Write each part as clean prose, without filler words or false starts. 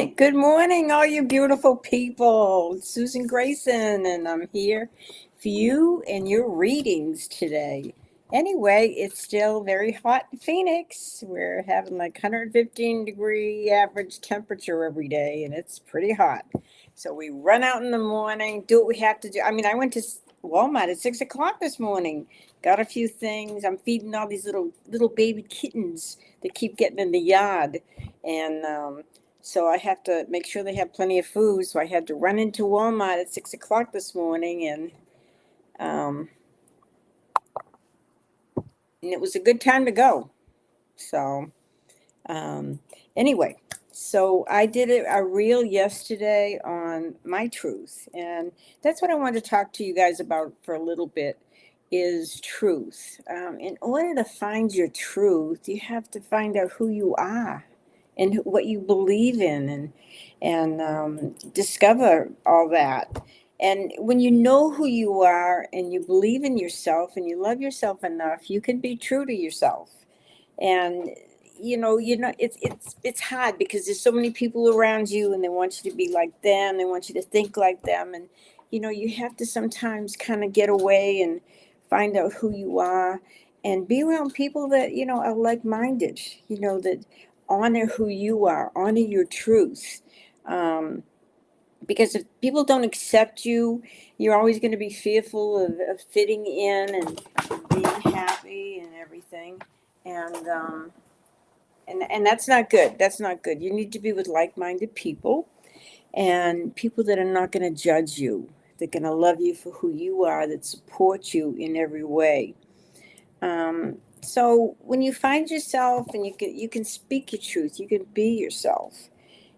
Good morning, all you beautiful people. It's Susan Grayson, and I'm here for you and your readings today. Anyway, it's still very hot in Phoenix. We're having like 115-degree average temperature every day, and it's pretty hot. So we run out in the morning, do what we have to do. I went to Walmart at 6 o'clock this morning, got a few things. I'm feeding all these little baby kittens that keep getting in the yard, and so I have to make sure they have plenty of food. So I had to run into Walmart at 6 o'clock this morning, um, and it was a good time to go. So um, anyway, so I did a reel yesterday on my truth, and that's what I wanted to talk to you guys about for a little bit. Is truth. In order to find your truth, you have to find out who you are and what you believe in, and discover all that. And when you know who you are and you believe in yourself and you love yourself enough, you can be true to yourself. And it's hard because there's so many people around you and they want you to be like them, they want you to think like them, and you have to sometimes kind of get away and find out who you are and be around people that are like-minded, that honor who you are, honor your truth. Because if people don't accept you, you're always going to be fearful of fitting in and being happy and everything. And um, and and that's not good. That's not good. You need to be with like-minded people and people that are not going to judge you. They're going to love you for who you are, that support you in every way. So when you find yourself and you can speak your truth, you can be yourself,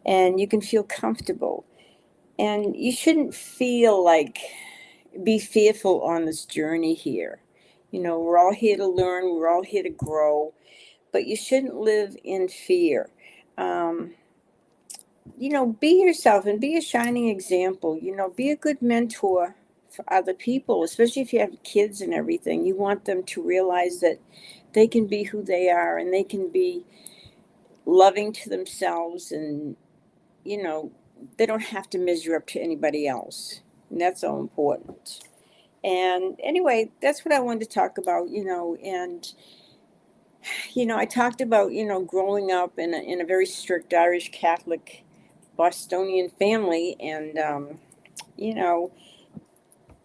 and you can feel comfortable. And you shouldn't feel like be fearful on this journey here. We're all here to learn. We're all here to grow, but you shouldn't live in fear. Um, be yourself and be a shining example. Be a good mentor for other people, especially if you have kids and everything. You want them to realize that they can be who they are and they can be loving to themselves, and, you know, they don't have to measure up to anybody else. And that's so important. And anyway, that's what I wanted to talk about, and I talked about, growing up in a very strict Irish Catholic Bostonian family, and you know,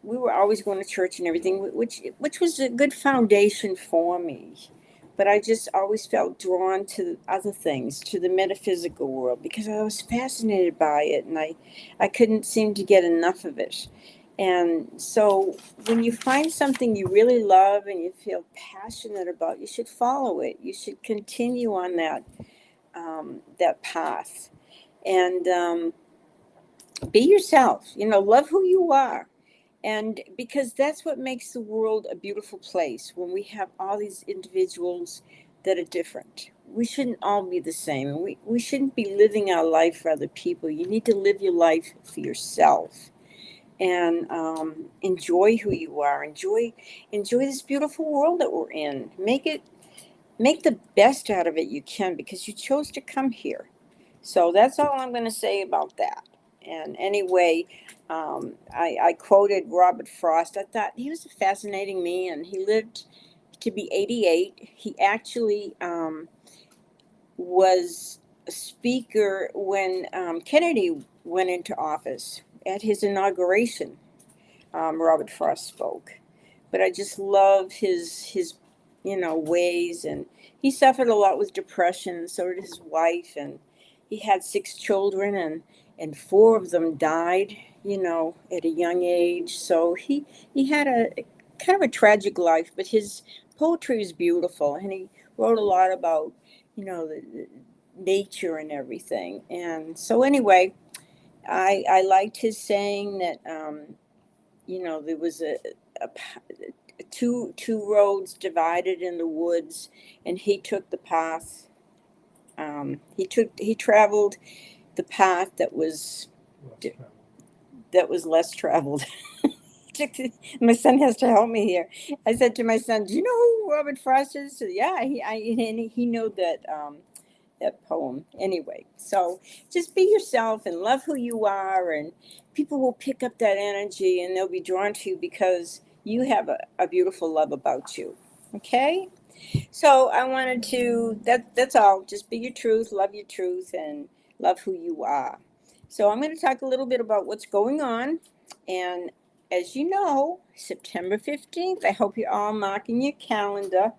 we were always going to church and everything, which was a good foundation for me. But I just always felt drawn to other things, to the metaphysical world, because I was fascinated by it, and I couldn't seem to get enough of it. And so, when you find something you really love and you feel passionate about, you should follow it. You should continue on that path, and be yourself. Love who you are, and because that's what makes the world a beautiful place, when we have all these individuals that are different. We shouldn't all be the same, and we shouldn't be living our life for other people. You need to live your life for yourself, and enjoy who you are. Enjoy this beautiful world that we're in. Make the best out of it you can, because you chose to come here. So that's all I'm going to say about that. And anyway, I quoted Robert Frost. I thought he was a fascinating man. He lived to be 88. He actually was a speaker when Kennedy went into office. At his inauguration, Robert Frost spoke. But I just love his ways, and he suffered a lot with depression, and so did his wife, and he had 6 children, and 4 of them died, at a young age. So he had a kind of a tragic life, but his poetry is beautiful, and he wrote a lot about the nature and everything. And so anyway, I liked his saying that there was a two roads divided in the woods, and he took the path. He traveled the path that was less traveled. My son has to help me here. I said to my son, "Do you know who Robert Frost is?" So, yeah, he knew that that poem anyway. So just be yourself and love who you are, and people will pick up that energy and they'll be drawn to you because you have a beautiful love about you. Okay? So I wanted to, that's all. Just be your truth, and love who you are. So I'm going to talk a little bit about what's going on. And as you know, September 15th, I hope you're all marking your calendar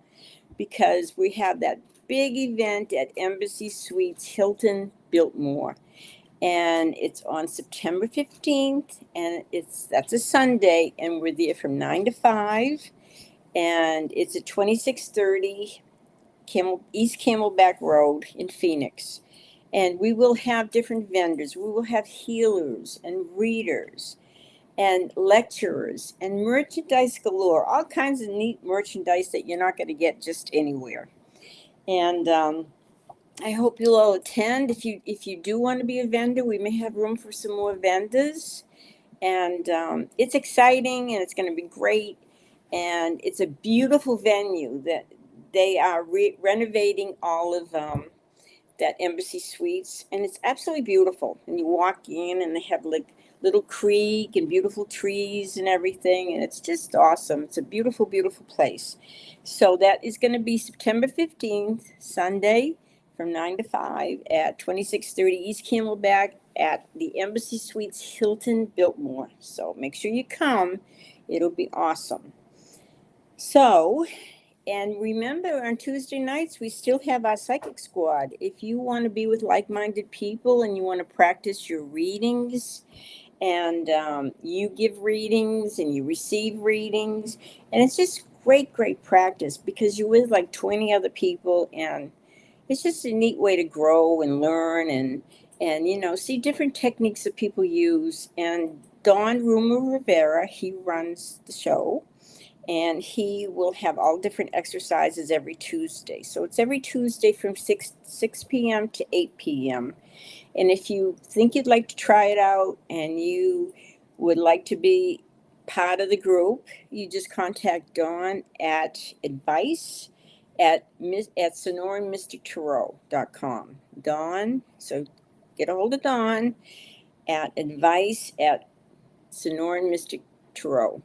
because we have that big event at Embassy Suites Hilton Biltmore. And it's on September 15th, and that's a Sunday, and we're there from 9 to 5. And it's at 2630 East Camelback Road in Phoenix. And we will have different vendors. We will have healers and readers and lecturers and merchandise galore, all kinds of neat merchandise that you're not going to get just anywhere. And I hope you'll all attend. If you do want to be a vendor, we may have room for some more vendors. And it's exciting and it's going to be great. And it's a beautiful venue that they are renovating all of that Embassy Suites, and it's absolutely beautiful. And you walk in, and they have like little creek and beautiful trees and everything, and it's just awesome. It's a beautiful, beautiful place. So that is going to be September 15th, Sunday, from 9 to 5 at 2630 East Camelback at the Embassy Suites Hilton Biltmore. So make sure you come. It'll be awesome. So, and remember, on Tuesday nights, we still have our psychic squad. If you want to be with like-minded people and you want to practice your readings, and you give readings and you receive readings, and it's just great, great practice because you're with like 20 other people, and it's just a neat way to grow and learn and see different techniques that people use. And Don Ruma Rivera, he runs the show. And he will have all different exercises every Tuesday. So it's every Tuesday from 6 p.m. to 8 p.m. And if you think you'd like to try it out and you would like to be part of the group, you just contact Dawn at advice at sonoranmystictarot.com. Dawn, so get a hold of Dawn at advice at sonoranmystictarot.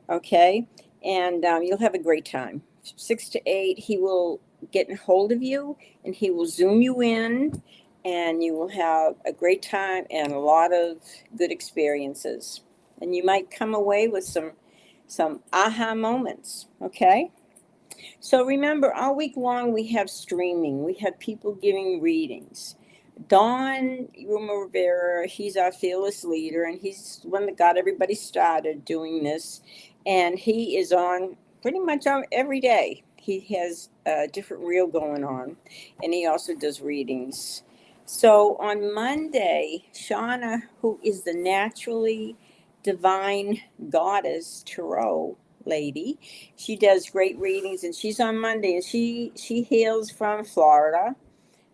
Okay? And you'll have a great time. 6 to 8, he will get in hold of you and he will zoom you in, and you will have a great time and a lot of good experiences. And you might come away with some aha moments, okay? So remember, all week long we have streaming. We have people giving readings. Don Ruma Rivera, he's our fearless leader, and he's the one that got everybody started doing this. And he is on pretty much on every day. He has a different reel going on, and he also does readings. So on Monday, Shauna, who is the naturally divine goddess tarot lady, she does great readings, and she's on Monday, and she hails from Florida.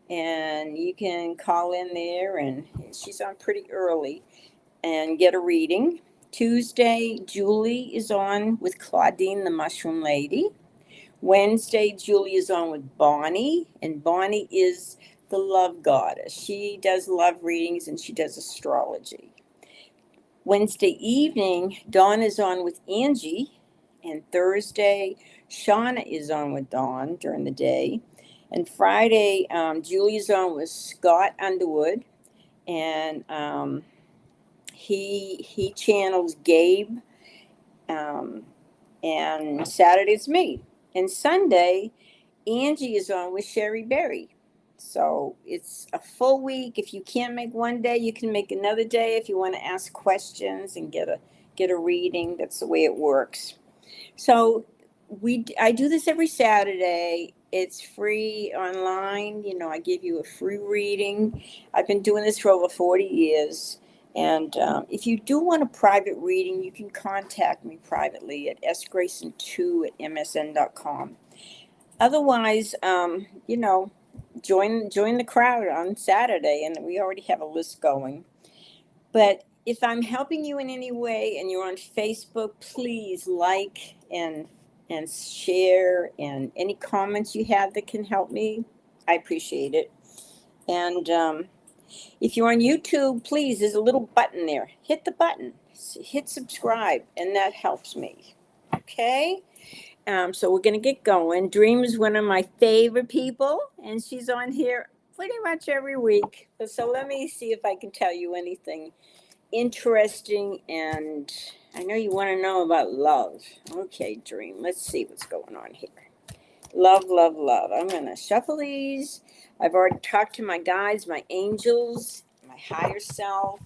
And you can call in there, and she's on pretty early and get a reading. Tuesday, Julie is on with Claudine, the Mushroom Lady. Wednesday, Julie is on with Bonnie, and Bonnie is the love goddess. She does love readings and she does astrology. Wednesday evening, Dawn is on with Angie, and Thursday, Shauna is on with Dawn during the day. And Friday, Julie's on with Scott Underwood, and he channels Gabe. And Saturday it's me. And Sunday, Angie is on with Sherry Berry. So it's a full week. If you can't make one day, you can make another day if you want to ask questions and get a reading. That's the way it works. So I do this every Saturday. It's free online. I give you a free reading. I've been doing this for over 40 years. And if you do want a private reading, you can contact me privately at sgrayson2@msn.com. Otherwise, join the crowd on Saturday, and we already have a list going. But if I'm helping you in any way and you're on Facebook, please like and share, and any comments you have that can help me, I appreciate it. And if you're on YouTube, please, there's a little button there. Hit the button, hit subscribe, and that helps me. Okay? So we're going to get going. Dream is one of my favorite people, and she's on here pretty much every week. So let me see if I can tell you anything interesting. And I know you want to know about love. Okay, Dream, let's see what's going on here. Love, love, love. I'm going to shuffle these. I've already talked to my guides, my angels, my higher self,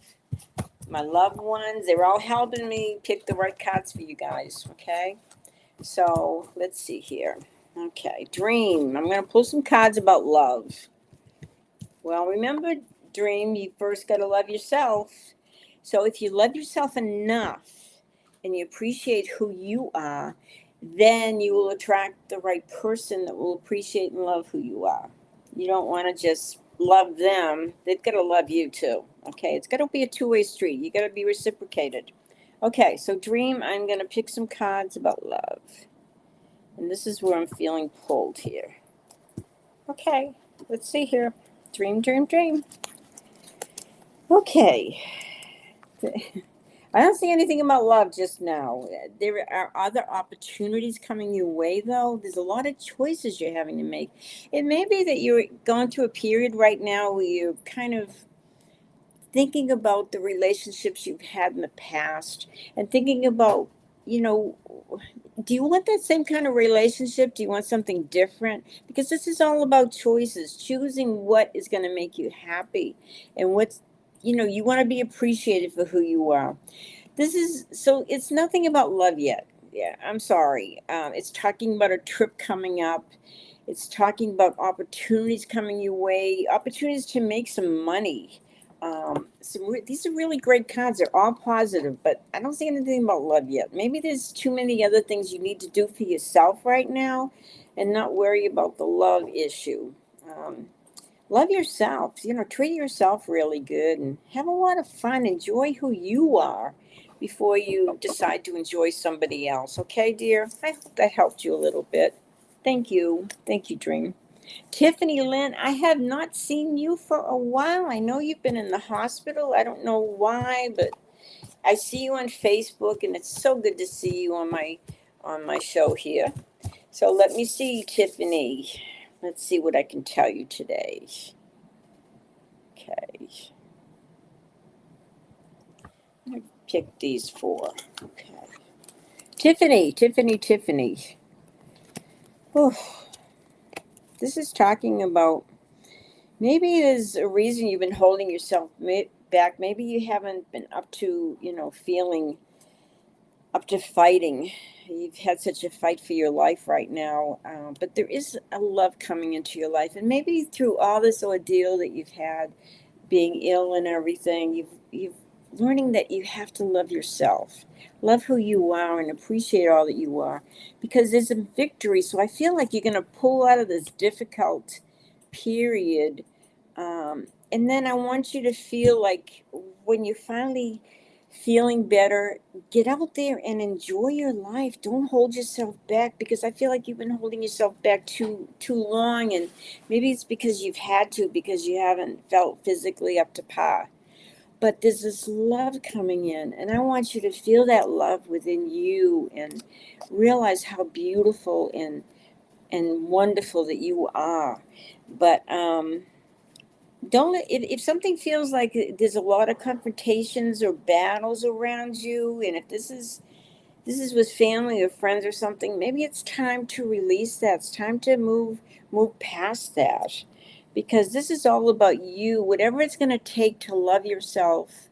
my loved ones. They're all helping me pick the right cards for you guys, okay? So let's see here. Okay, Dream. I'm going to pull some cards about love. Well, remember, Dream, you first got to love yourself. So if you love yourself enough and you appreciate who you are, then you will attract the right person that will appreciate and love who you are. You don't want to just love them. They've got to love you too. Okay, it's got to be a two-way street. You got to be reciprocated. Okay, so Dream, I'm going to pick some cards about love. And this is where I'm feeling pulled here. Okay, let's see here. Dream, dream, dream. Okay. I don't see anything about love just now. There are other opportunities coming your way, though. There's a lot of choices you're having to make. It may be that you're going through a period right now where you're kind of thinking about the relationships you've had in the past and thinking about, you know, do you want that same kind of relationship? Do you want something different? Because this is all about choices, choosing what is going to make you happy and what's, you want to be appreciated for who you are. So it's nothing about love yet. Yeah, I'm sorry. It's talking about a trip coming up. It's talking about opportunities coming your way, opportunities to make some money. These are really great cards. They're all positive, but I don't see anything about love yet. Maybe there's too many other things you need to do for yourself right now and not worry about the love issue. Love yourself, treat yourself really good and have a lot of fun. Enjoy who you are before you decide to enjoy somebody else. Okay, dear? I hope that helped you a little bit. Thank you. Thank you, Dream. Tiffany Lynn, I have not seen you for a while. I know you've been in the hospital. I don't know why, but I see you on Facebook, and it's so good to see you on my show here. So let me see, Tiffany. Let's see what I can tell you today. Okay. I'm going to pick these four. Okay. Tiffany, Tiffany, Tiffany. Oh, this is talking about maybe there's a reason you've been holding yourself back. Maybe you haven't been up to, feeling up to fighting. You've had such a fight for your life right now, but there is a love coming into your life. And maybe through all this ordeal that you've had, being ill and everything, you've learning that you have to love yourself, love who you are, and appreciate all that you are, because there's a victory. So I feel like you're going to pull out of this difficult period, and then I want you to feel like when you're finally feeling better, get out there and enjoy your life. Don't hold yourself back, because I feel like you've been holding yourself back too long, and maybe it's because you've had to, because you haven't felt physically up to par. But there's this love coming in, and I want you to feel that love within you and realize how beautiful and wonderful that you are. But don't if something feels like there's a lot of confrontations or battles around you, and if this is with family or friends or something, maybe it's time to release that. It's time to move past that, because this is all about you. Whatever it's going to take to love yourself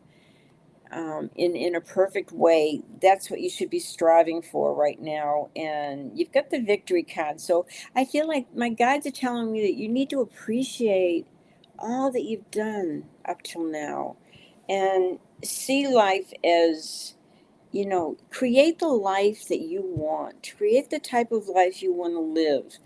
in a perfect way, that's what you should be striving for right now. And you've got the victory card. So I feel like my guides are telling me that you need to appreciate all that you've done up till now and see life as, create the life that you want, create the type of life you want to live.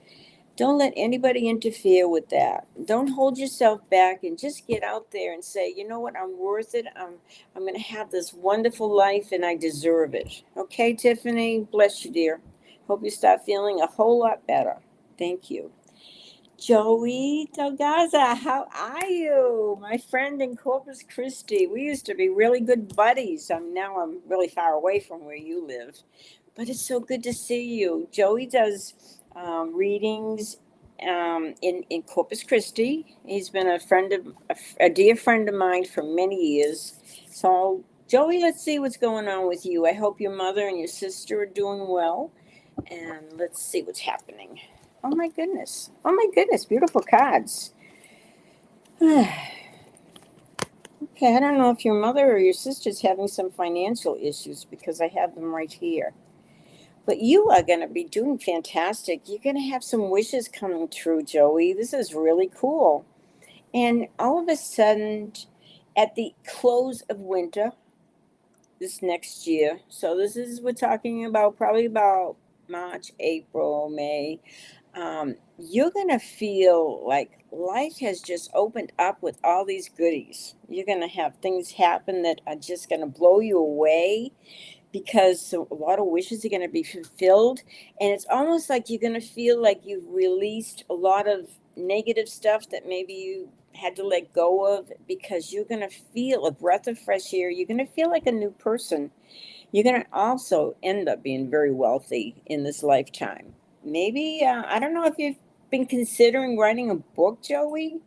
Don't let anybody interfere with that. Don't hold yourself back, and just get out there and say, you know what, I'm worth it. I'm going to have this wonderful life, and I deserve it. Okay, Tiffany, bless you, dear. Hope you start feeling a whole lot better. Thank you. Joey Delgaza, how are you? My friend in Corpus Christi. We used to be really good buddies. Now I'm really far away from where you live, but it's so good to see you. Joey does readings in Corpus Christi. He's been a dear friend of mine for many years. So, Joey, let's see what's going on with you. I hope your mother and your sister are doing well, and let's see what's happening. Oh my goodness. Oh my goodness. Beautiful cards. Okay, I don't know if your mother or your sister's having some financial issues because I have them right here. But you are going to be doing fantastic. You're going to have some wishes coming true, Joey. This is really cool. And all of a sudden, at the close of winter, this next year, so we're talking about probably about March, April, May, you're going to feel like life has just opened up with all these goodies. You're going to have things happen that are just going to blow you away because a lot of wishes are going to be fulfilled. And it's almost like you're going to feel like you've released a lot of negative stuff that maybe you had to let go of, because you're going to feel a breath of fresh air. You're going to feel like a new person. You're going to also end up being very wealthy in this lifetime. Maybe, I don't know if you've been considering writing a book, Joey,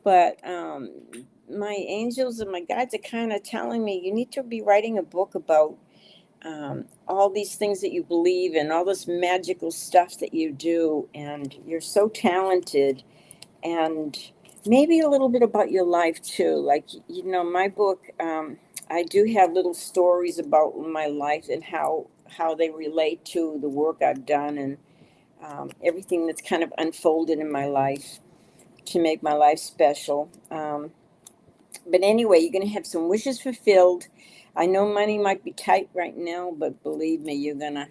but my angels and my guides are kind of telling me you need to be writing a book about all these things that you believe in, all this magical stuff that you do, and you're so talented. And maybe a little bit about your life too. Like, my book, I do have little stories about my life and how they relate to the work I've done, and everything that's kind of unfolded in my life to make my life special. But anyway, you're going to have some wishes fulfilled. I know money might be tight right now, but believe me, you're gonna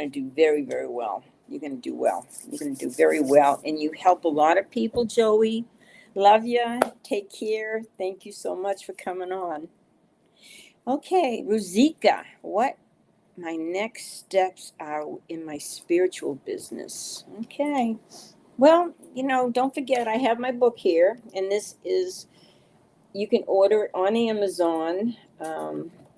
do very, very well. You're gonna do well. You're gonna do very well, and you help a lot of people, Joey. Love ya. Take care. Thank you so much for coming on. Okay, Ruzika, what my next steps are in my spiritual business. Okay. Well, don't forget I have my book here, and this is, you can order it on Amazon.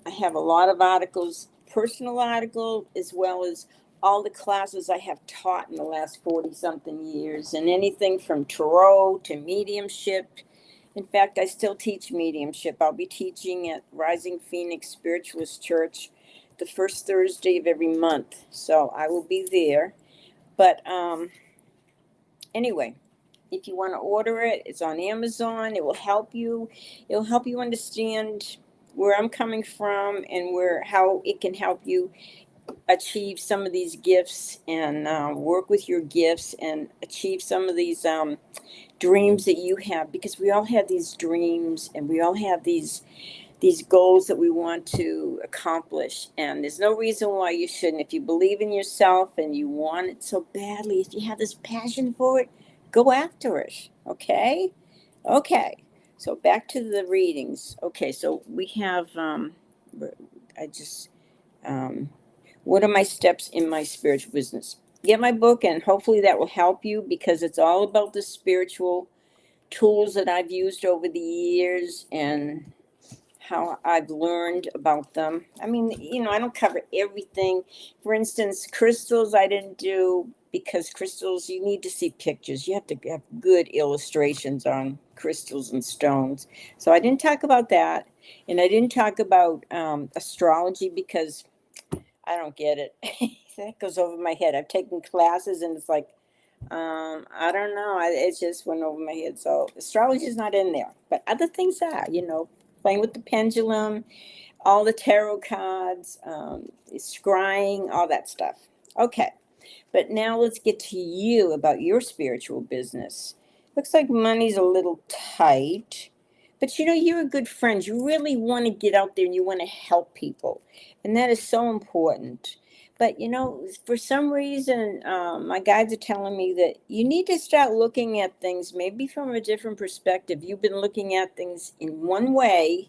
I have a lot of articles, personal article, as well as all the classes I have taught in the last 40 something years, and anything from tarot to mediumship. In fact, I still teach mediumship. I'll be teaching at Rising Phoenix Spiritualist Church the first Thursday of every month. So I will be there. But anyway, if you want to order it, it's on Amazon. It will help you. It'll help you understand where I'm coming from and how it can help you achieve some of these gifts, and work with your gifts and achieve some of these dreams that you have, because we all have these dreams and we all have these goals that we want to accomplish, and there's no reason why you shouldn't. If you believe in yourself and you want it so badly, if you have this passion for it, go after it. Okay so back to the readings. Okay, so we have I just what are my steps in my spiritual business? Get my book, and hopefully that will help you, because it's all about the spiritual tools that I've used over the years and how I've learned about them. I mean, I don't cover everything. For instance, crystals I didn't do, because crystals, you need to see pictures. You have to have good illustrations on crystals and stones. So I didn't talk about that. And I didn't talk about astrology, because I don't get it. That goes over my head. I've taken classes and it's like, I don't know. It just went over my head. So astrology is not in there, but other things are, playing with the pendulum, all the tarot cards, scrying, all that stuff. Okay. But now let's get to you about your spiritual business. Looks like money's a little tight, but you're a good friend. You really want to get out there and you want to help people. And that is so important. But, for some reason, my guides are telling me that you need to start looking at things maybe from a different perspective. You've been looking at things in one way,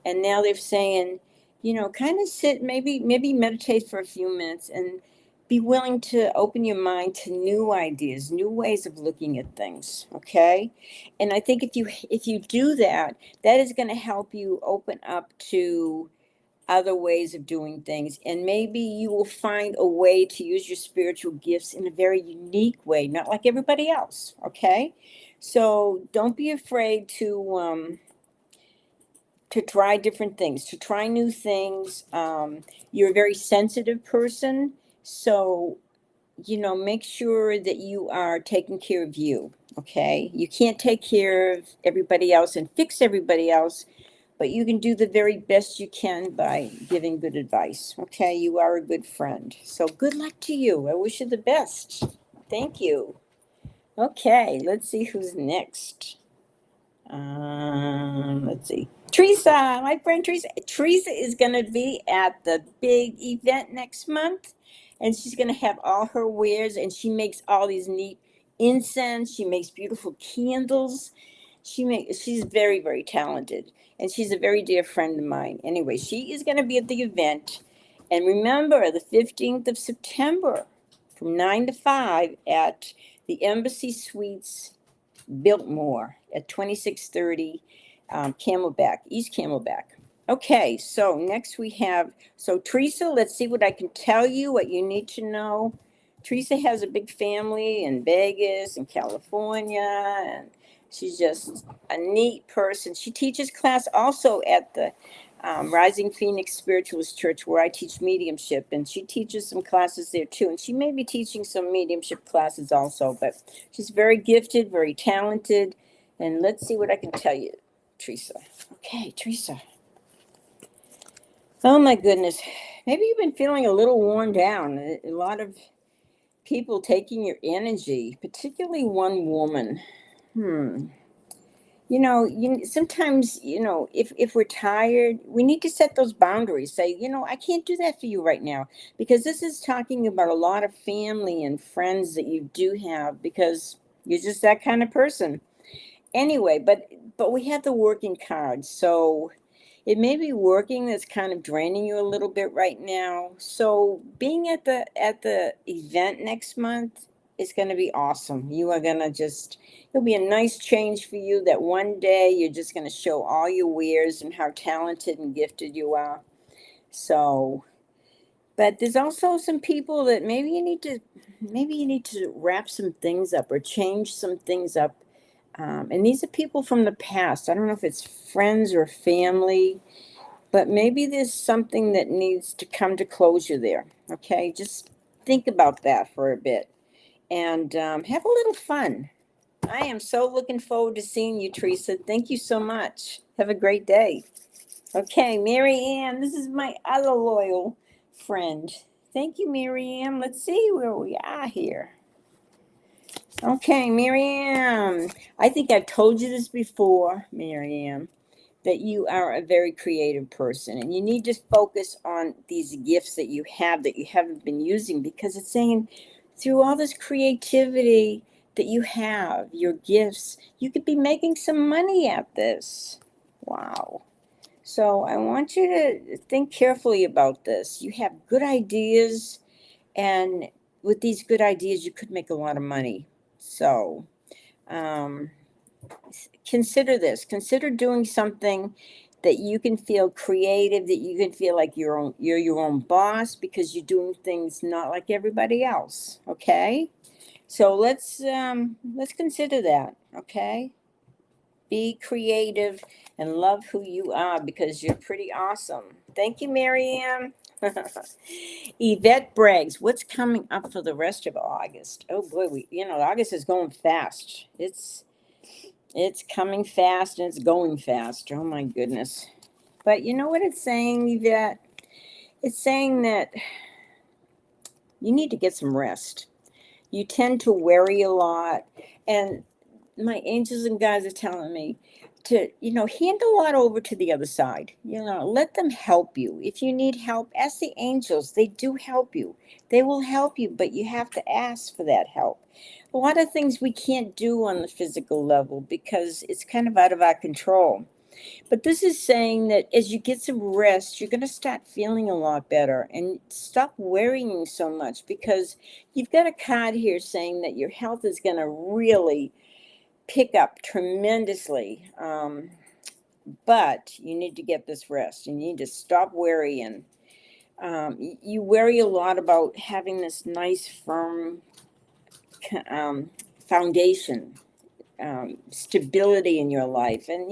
and now they're saying, kind of sit, maybe meditate for a few minutes and be willing to open your mind to new ideas, new ways of looking at things, okay? And I think if you do that, that is going to help you open up to other ways of doing things, and maybe you will find a way to use your spiritual gifts in a very unique way, not like everybody else, okay? So don't be afraid to try different things, to try new things. You're a very sensitive person, so make sure that you are taking care of you, okay? You can't take care of everybody else and fix everybody else, but you can do the very best you can by giving good advice, okay? You are a good friend. So good luck to you. I wish you the best. Thank you. Okay, let's see who's next. Let's see. Teresa, my friend Teresa. Teresa is going to be at the big event next month, and she's going to have all her wares, and she makes all these neat incense. She makes beautiful candles. She's very, very talented, and she's a very dear friend of mine. Anyway, she is going to be at the event, and remember the 15th of September from 9 to 5 at the Embassy Suites Biltmore at 2630 Camelback, East Camelback. Okay, so next we have, Teresa, let's see what I can tell you, what you need to know. Teresa has a big family in Vegas and California, and she's just a neat person. She teaches class also at the Rising Phoenix Spiritualist Church, where I teach mediumship, and she teaches some classes there too. And she may be teaching some mediumship classes also, but she's very gifted, very talented. And let's see what I can tell you, Teresa. Okay, Teresa. Oh my goodness. Maybe you've been feeling a little worn down. A lot of people taking your energy, particularly one woman. Sometimes, if we're tired, we need to set those boundaries. Say, I can't do that for you right now, because this is talking about a lot of family and friends that you do have, because you're just that kind of person. Anyway, but we have the working card, so it may be working that's kind of draining you a little bit right now. So being at the event next month is going to be awesome. You are going to it'll be a nice change for you, that one day you're just going to show all your wares and how talented and gifted you are. So, but there's also some people that maybe you need to wrap some things up or change some things up. And these are people from the past. I don't know if it's friends or family, but maybe there's something that needs to come to closure there. Okay, just think about that for a bit, and have a little fun. I am so looking forward to seeing you, Teresa. Thank you so much. Have a great day. Okay, Mary Ann, this is my other loyal friend. Thank you, Mary Ann. Let's see where we are here. Okay, Mary Ann. I think I've told you this before, Mary Ann, that you are a very creative person, and you need to focus on these gifts that you have that you haven't been using, because it's saying through all this creativity that you have, your gifts, you could be making some money at this. Wow. So I want you to think carefully about this. You have good ideas, and with these good ideas, you could make a lot of money. So um, consider this. Consider doing something that you can feel creative, that you can feel like you're your own boss, because you're doing things not like everybody else. Okay, so let's consider that. Okay, be creative and love who you are, because you're pretty awesome. Thank you, Marianne. Yvette Braggs, what's coming up for the rest of August? Oh boy, August is going fast. It's coming fast and it's going fast. Oh my goodness. But you know what it's saying, Yvette? It's saying that you need to get some rest. You tend to worry a lot, and my angels and guides are telling me to, hand a lot over to the other side. Let them help you. If you need help, ask the angels. They do help you. They will help you, but you have to ask for that help. A lot of things we can't do on the physical level because it's kind of out of our control. But this is saying that as you get some rest, you're going to start feeling a lot better and stop worrying so much, because you've got a card here saying that your health is going to really pick up tremendously. But you need to get this rest. You need to stop worrying. You worry a lot about having this nice, firm foundation, stability in your life. And,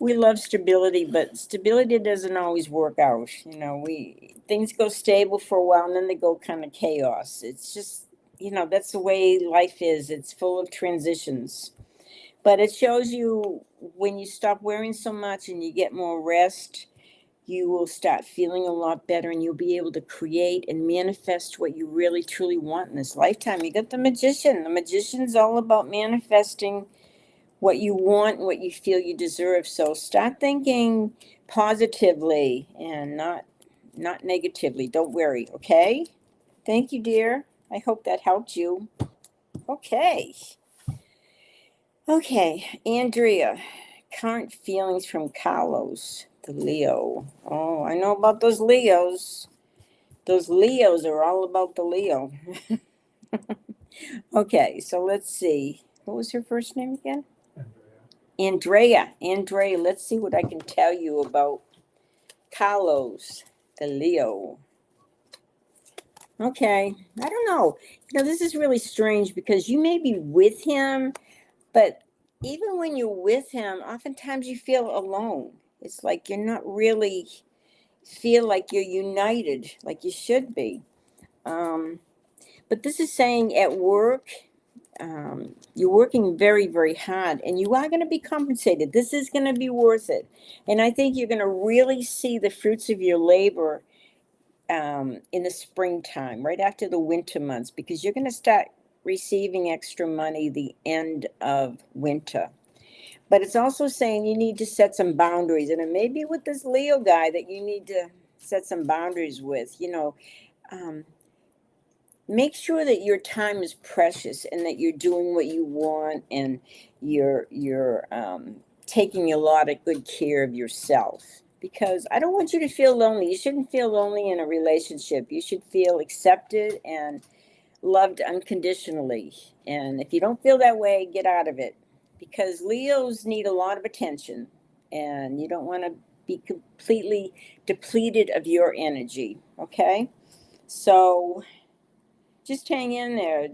we love stability, but stability doesn't always work out. We things go stable for a while and then they go kind of chaos. It's just, that's the way life is. It's full of transitions. But it shows you when you stop worrying so much and you get more rest, you will start feeling a lot better and you'll be able to create and manifest what you really truly want in this lifetime. You got the magician. The magician's all about manifesting what you want and what you feel you deserve. So start thinking positively and not negatively. Don't worry, okay? Thank you, dear. I hope that helped you. Okay. Okay, Andrea, current feelings from Carlos, the Leo. Oh, I know about those Leos. Those Leos are all about the Leo. Okay, so let's see. What was her first name again? Andrea. Andrea, let's see what I can tell you about Carlos, the Leo. Okay, I don't know. This is really strange because you may be with him, but even when you're with him, oftentimes you feel alone. It's like you're not really feel like you're united like you should be. But this is saying at work, you're working very, very hard and you are going to be compensated. This is going to be worth it. And I think you're going to really see the fruits of your labor in the springtime, right after the winter months, because you're going to start receiving extra money the end of winter. But it's also saying you need to set some boundaries. And it may be with this Leo guy that you need to set some boundaries with. Make sure that your time is precious and that you're doing what you want and you're taking a lot of good care of yourself, because I don't want you to feel lonely. You shouldn't feel lonely in a relationship. You should feel accepted and loved unconditionally. And if you don't feel that way, get out of it, because Leos need a lot of attention and you don't want to be completely depleted of your energy. Okay, so just hang in there.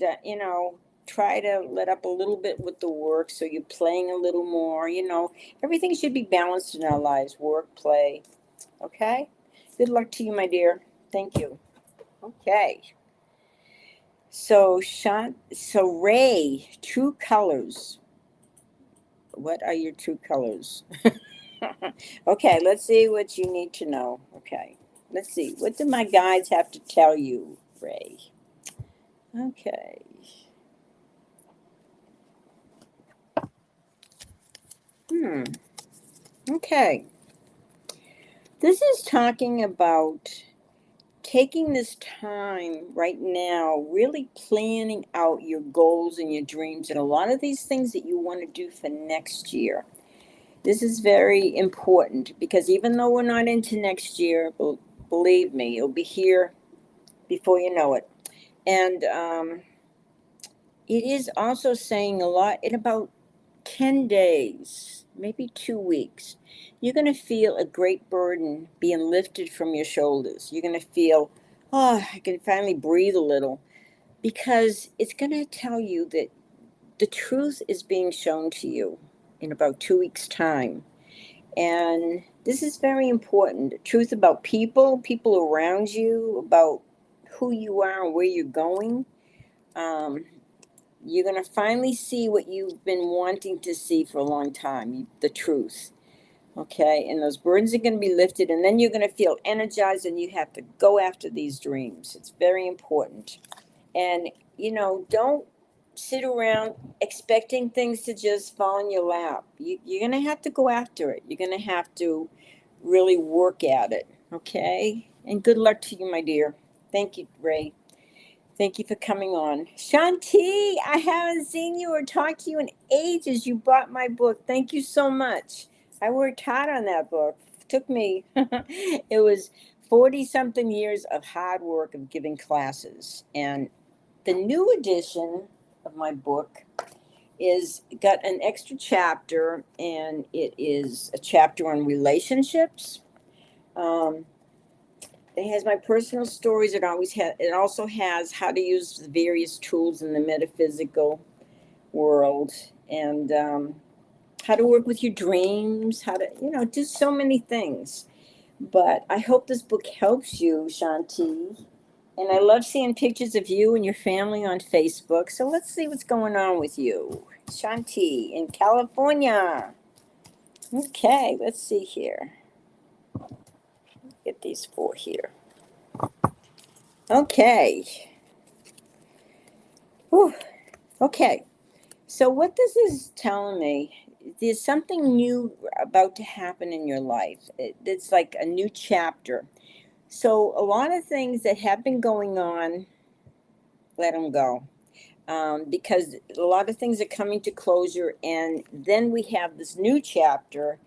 Try to let up a little bit with the work so you're playing a little more. Everything should be balanced in our lives: work, play. Okay, good luck to you, my dear. Thank you. Okay, so Ray, true colors. What are your true colors? Okay, let's see what you need to know. Okay, let's see, what do my guides have to tell you, Ray? Okay. Okay. This is talking about taking this time right now, really planning out your goals and your dreams and a lot of these things that you want to do for next year. This is very important because even though we're not into next year, believe me, it'll be here before you know it. And it is also saying a lot in about 10 days, maybe 2 weeks, you're going to feel a great burden being lifted from your shoulders. You're going to feel, oh, I can finally breathe a little, because it's going to tell you that the truth is being shown to you in about 2 weeks' time. And this is very important. The truth about people around you, about who you are and where you're going. You're going to finally see what you've been wanting to see for a long time, the truth. Okay, and those burdens are going to be lifted, and then you're going to feel energized and you have to go after these dreams. It's very important. And, don't sit around expecting things to just fall in your lap. You're going to have to go after it. You're going to have to really work at it. Okay, and good luck to you, my dear. Thank you, Ray. Thank you for coming on. Shanti, I haven't seen you or talked to you in ages. You bought my book. Thank you so much. I worked hard on that book. It took me, it was 40 something years of hard work of giving classes. And the new edition of my book is got an extra chapter, and it is a chapter on relationships. Um, it has my personal stories. It also has how to use the various tools in the metaphysical world, and how to work with your dreams, how to, do so many things. But I hope this book helps you, Shanti. And I love seeing pictures of you and your family on Facebook. So let's see what's going on with you. Shanti in California. Okay, let's see here. Get these four here. Okay. Whew. Okay. So what this is telling me, there's something new about to happen in your life. It's like a new chapter. So a lot of things that have been going on, let them go. Because a lot of things are coming to closure, and then we have this new chapter,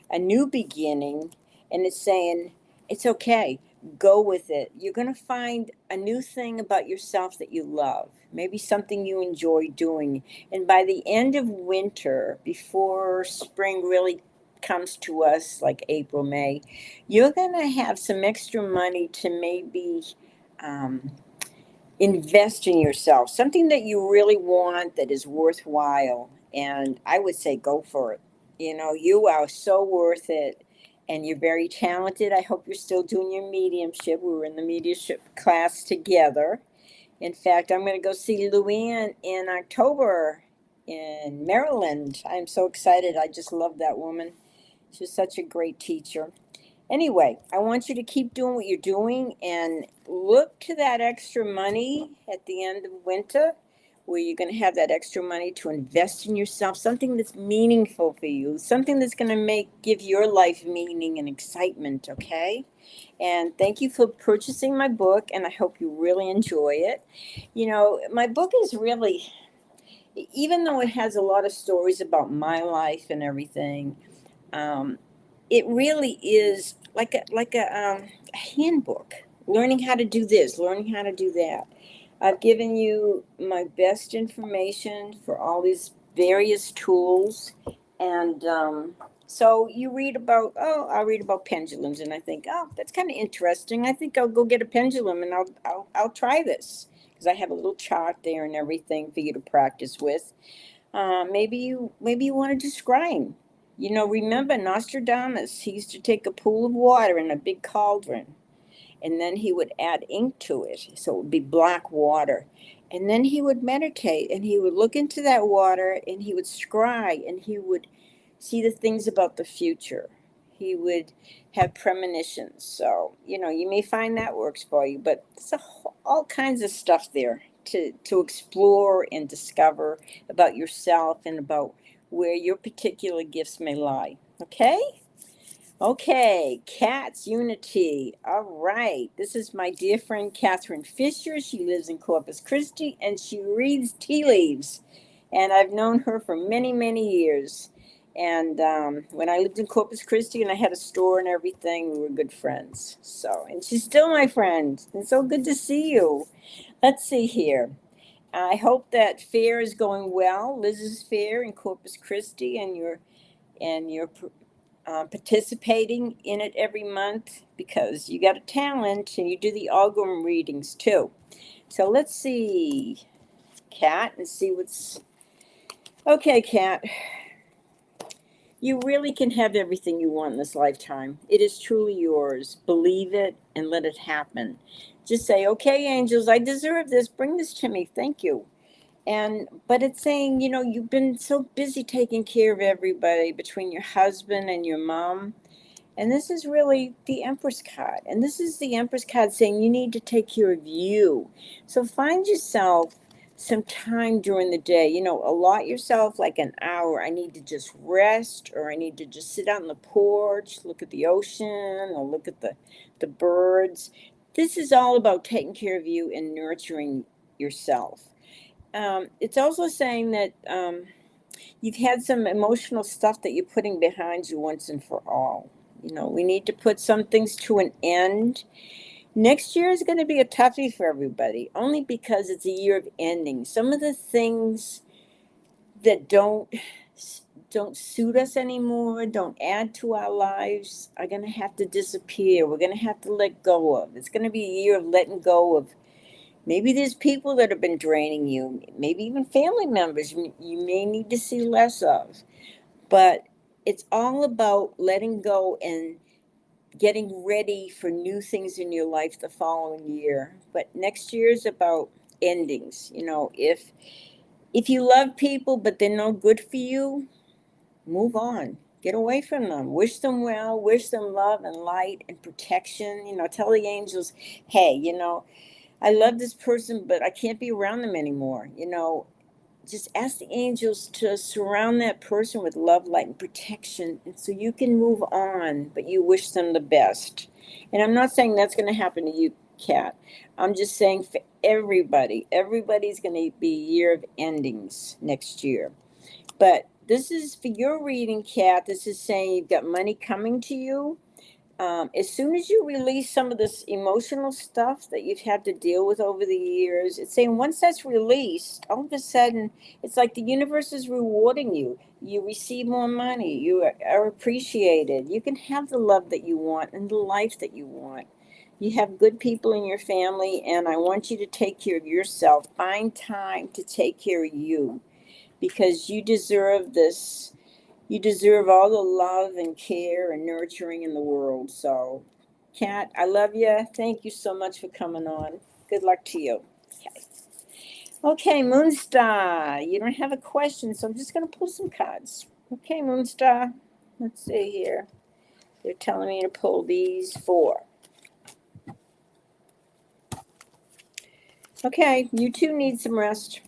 a new beginning, and it's saying it's okay, go with it. You're going to find a new thing about yourself that you love, maybe something you enjoy doing, and by the end of winter, before spring really comes to us, like April, May, you're going to have some extra money to maybe um, invest in yourself, something that you really want that is worthwhile. And I would say go for it. You are so worth it, and you're very talented. I hope you're still doing your mediumship. We were in the mediumship class together. In fact, I'm going to go see Luann in October in Maryland. I'm so excited. I just love that woman. She's such a great teacher. Anyway, I want you to keep doing what you're doing and look to that extra money at the end of winter, where you're going to have that extra money to invest in yourself, something that's meaningful for you, something that's going to give your life meaning and excitement, okay? And thank you for purchasing my book, and I hope you really enjoy it. My book is really, even though it has a lot of stories about my life and everything, um, it really is like a handbook, learning how to do this, learning how to do that. I've given you my best information for all these various tools, and so you read about, I'll read about pendulums, and I think, oh, that's kind of interesting. I think I'll go get a pendulum, and I'll try this, because I have a little chart there and everything for you to practice with. Maybe you want to do scrying. Remember Nostradamus? He used to take a pool of water in a big cauldron, and then he would add ink to it, so it would be black water. And then he would meditate, and he would look into that water, and he would scry, and he would see the things about the future. He would have premonitions. So, you may find that works for you, but it's all kinds of stuff there to explore and discover about yourself and about where your particular gifts may lie. Okay? Okay, Cats Unity. All right. This is my dear friend Catherine Fisher. She lives in Corpus Christi, and she reads tea leaves. And I've known her for many, many years. And when I lived in Corpus Christi and I had a store and everything, we were good friends. So, and she's still my friend. And so good to see you. Let's see here. I hope that fair is going well, Liz's fair in Corpus Christi, and you're participating in it every month, because you got a talent and you do the algorithm readings too. So let's see, Kat, and see what's okay. Kat, you really can have everything you want in this lifetime. It is truly yours. Believe it and let it happen. Just say, okay, angels, I deserve this. Bring this to me. Thank you. But it's saying, you've been so busy taking care of everybody between your husband and your mom. And this is really the Empress card. And this is the Empress card saying you need to take care of you. So find yourself some time during the day. Allot yourself like an hour. I need to just rest, or I need to just sit out on the porch, look at the ocean, or look at the birds. This is all about taking care of you and nurturing yourself. It's also saying that You've had some emotional stuff that you're putting behind you once and for all. We need to put some things to an end. Next year is going to be a toughie for everybody, only because it's a year of ending. Some of the things that don't suit us anymore, don't add to our lives, are going to have to disappear. We're going to have to let go of. It's going to be a year of letting go of. Maybe there's people that have been draining you, maybe even family members you may need to see less of. But it's all about letting go and getting ready for new things in your life the following year. But next year is about endings. If you love people but they're no good for you, move on. Get away from them. Wish them well. Wish them love and light and protection. Tell the angels, hey, I love this person, but I can't be around them anymore. Just ask the angels to surround that person with love, light, and protection, and so you can move on, but you wish them the best. And I'm not saying that's going to happen to you, Kat. I'm just saying for everybody's going to be a year of endings next year. But this is for your reading, Kat. This is saying you've got money coming to you. As soon as you release some of this emotional stuff that you've had to deal with over the years, it's saying once that's released, all of a sudden, it's like the universe is rewarding you. You receive more money. You are appreciated. You can have the love that you want and the life that you want. You have good people in your family, and I want you to take care of yourself. Find time to take care of you because you deserve this. You deserve all the love and care and nurturing in the world. So, Kat, I love you. Thank you so much for coming on. Good luck to you. Okay. Okay, Moonstar. You don't have a question, so I'm just going to pull some cards. Okay, Moonstar. Let's see here. They're telling me to pull these 4. Okay, you two need some rest.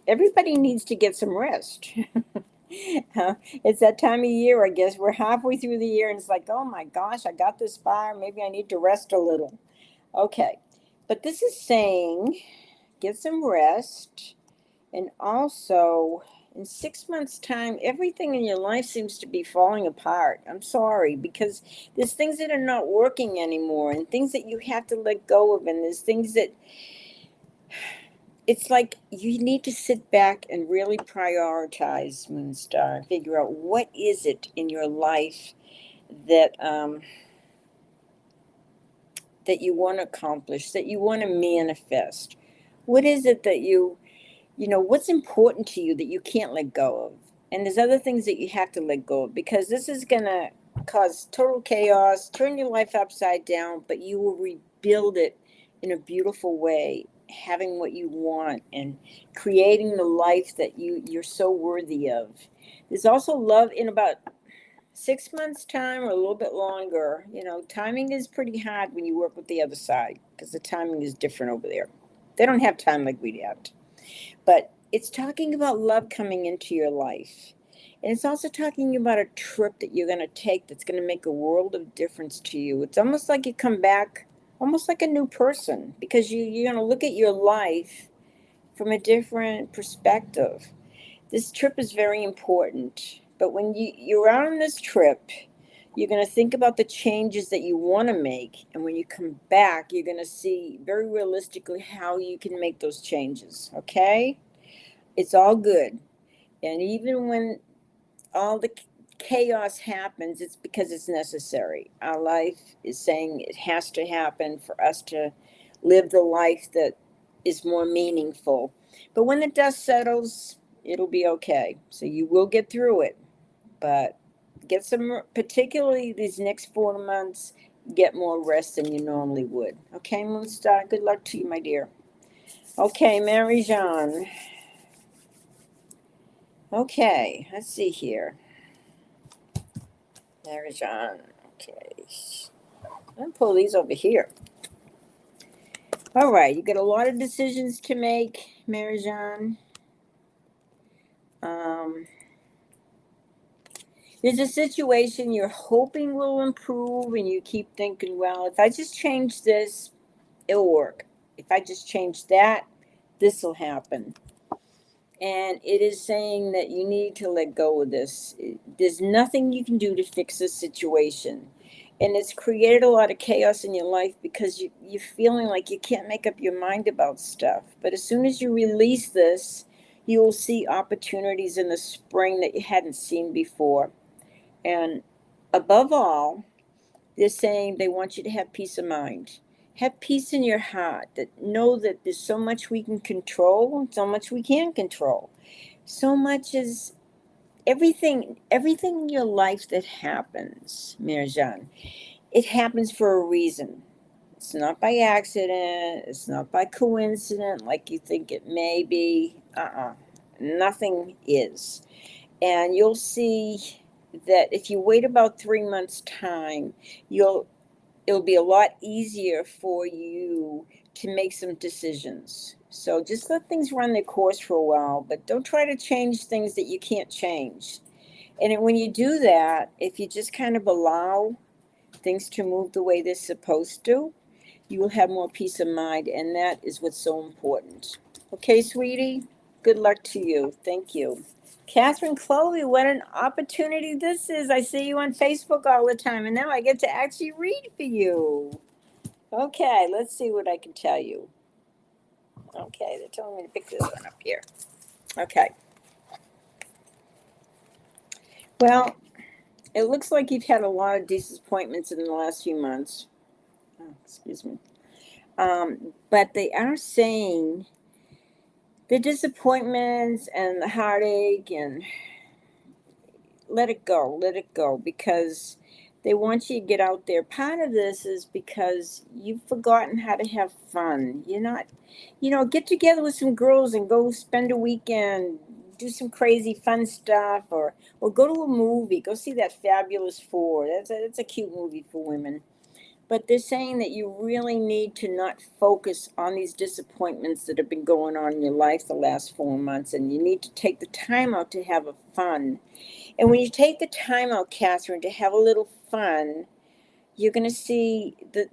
Everybody needs to get some rest. It's that time of year, I guess. We're halfway through the year, and it's like, oh my gosh, I got this far. Maybe I need to rest a little. Okay. But this is saying get some rest. And also, in 6 months' time, everything in your life seems to be falling apart. I'm sorry, because there's things that are not working anymore, and things that you have to let go of, and there's things that it's like you need to sit back and really prioritize, Moonstar, and figure out what is it in your life that that you want to accomplish, that you want to manifest. What is it that what's important to you that you can't let go of? And there's other things that you have to let go of because this is going to cause total chaos, turn your life upside down, but you will rebuild it in a beautiful way, having what you want and creating the life that you're so worthy of. There's also love in about 6 months time or a little bit longer. Timing is pretty hard when you work with the other side because the timing is different over there. They don't have time like we have. But it's talking about love coming into your life. And it's also talking about a trip that you're going to take that's going to make a world of difference to you. It's almost like you come back almost like a new person because you're going to look at your life from a different perspective. This trip is very important. But when you're out on this trip, you're going to think about the changes that you want to make. And when you come back, you're going to see very realistically how you can make those changes. Okay? It's all good. And even when all the chaos happens, it's because it's necessary. Our life is saying it has to happen for us to live the life that is more meaningful. But when the dust settles, it'll be okay. So you will get through it. But get some, particularly these next 4 months, get more rest than you normally would. Okay, Moonstar, good luck to you, my dear. Okay, Mary Jean. Okay, let's see here. Mary Jean. Okay. I'm going to pull these over here. All right, you got a lot of decisions to make, Mary Jean. There's a situation you're hoping will improve, and you keep thinking, well, if I just change this, it'll work. If I just change that, this will happen. And it is saying that you need to let go of this. There's nothing you can do to fix this situation. And it's created a lot of chaos in your life because you're feeling like you can't make up your mind about stuff. But as soon as you release this, you will see opportunities in the spring that you hadn't seen before. And above all, they're saying they want you to have peace of mind. Have peace in your heart, that know that there's so much we can control and so much we can't control. So much is everything in your life that happens, Mirjan, it happens for a reason. It's not by accident, it's not by coincidence like you think it may be. Nothing is. And you'll see that if you wait about 3 months' time, you'll it'll be a lot easier for you to make some decisions. So just let things run their course for a while, but don't try to change things that you can't change. And when you do that, if you just kind of allow things to move the way they're supposed to, you will have more peace of mind, and that is what's so important. Okay, sweetie? Good luck to you. Thank you. Catherine Chloe, what an opportunity this is. I see you on Facebook all the time, and now I get to actually read for you. Okay, let's see what I can tell you. Okay, they're telling me to pick this one up here. Okay. Well, it looks like you've had a lot of disappointments in the last few months. Oh, excuse me. But they are saying the disappointments and the heartache, and let it go, because they want you to get out there. Part of this is because you've forgotten how to have fun. You're not, get together with some girls and go spend a weekend, do some crazy fun stuff, or go to a movie, go see that Fabulous Four. That's a cute movie for women. But they're saying that you really need to not focus on these disappointments that have been going on in your life the last 4 months, and you need to take the time out to have a fun. And when you take the time out, Catherine, to have a little fun, you're going to see that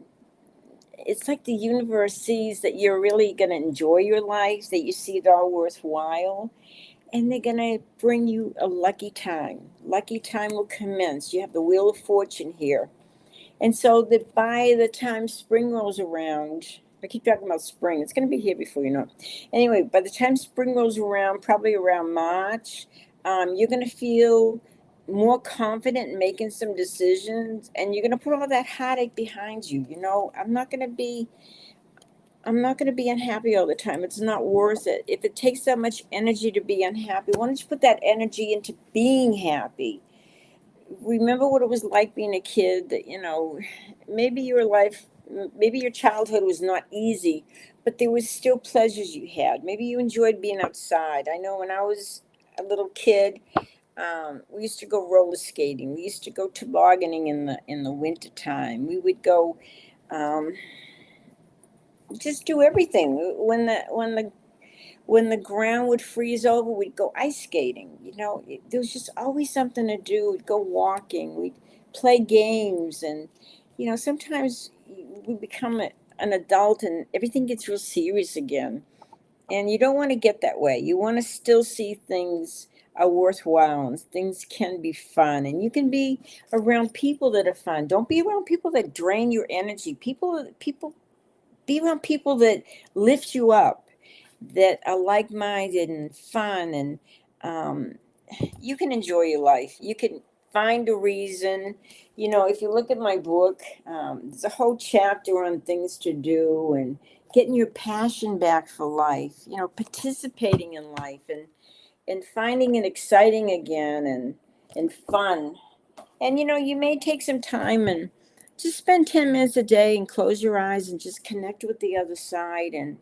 it's like the universe sees that you're really going to enjoy your life, that you see it all worthwhile, and they're going to bring you a lucky time. Lucky time will commence. You have the Wheel of Fortune here. And so that by the time spring rolls around, I keep talking about spring, it's going to be here before you know it. Anyway, by the time spring rolls around, probably around March, you're going to feel more confident in making some decisions, and you're going to put all that heartache behind you. I'm not going to be unhappy all the time. It's not worth it. If it takes that much energy to be unhappy, why don't you put that energy into being happy? Remember what it was like being a kid, that maybe maybe your childhood was not easy, but there was still pleasures you had. Maybe you enjoyed being outside. I know when I was a little kid, we used to go roller skating, we used to go tobogganing in the winter time. We would go, um, just do everything. When the ground would freeze over, we'd go ice skating. There was just always something to do. We'd go walking. We'd play games, and sometimes we become an adult, and everything gets real serious again. And you don't want to get that way. You want to still see things are worthwhile, and things can be fun, and you can be around people that are fun. Don't be around people that drain your energy. People Be around people that lift you up, that are like-minded and fun, and um, you can enjoy your life. You can find a reason. If you look at my book, there's a whole chapter on things to do and getting your passion back for life, participating in life, and finding it exciting again, and fun. And you may take some time and just spend 10 minutes a day and close your eyes and just connect with the other side, and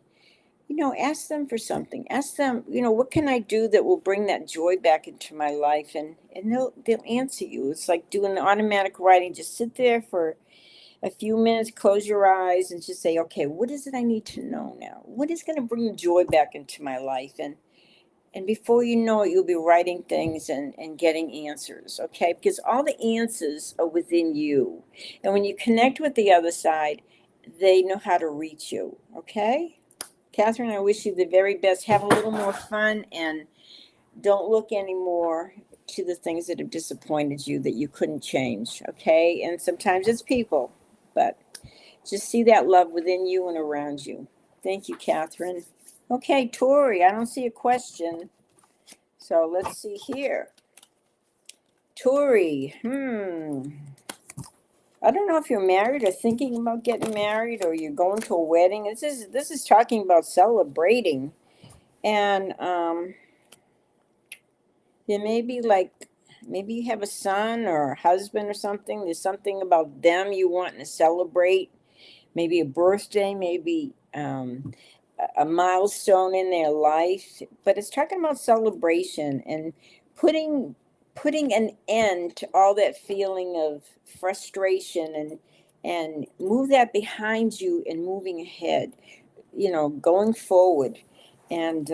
ask them for something. Ask them, what can I do that will bring that joy back into my life? And they'll answer you. It's like doing automatic writing. Just sit there for a few minutes, close your eyes, and just say, okay, what is it I need to know now? What is going to bring joy back into my life? And before you know it, you'll be writing things and getting answers, okay? Because all the answers are within you. And when you connect with the other side, they know how to reach you, okay? Catherine, I wish you the very best. Have a little more fun, and Don't look anymore to the things that have disappointed you that you couldn't change, okay? And sometimes it's people, but just see that love within you and around you. Thank you, Catherine. Okay, Tori, I don't see a question. So let's see here. Tori, I don't know if you're married or thinking about getting married or you're going to a wedding. This is talking about celebrating. And there may be like maybe you have a son or a husband or something. There's something about them you want to celebrate. Maybe a birthday, maybe a milestone in their life. But it's talking about celebration and putting putting an end to all that feeling of frustration and move that behind you and moving ahead, going forward. And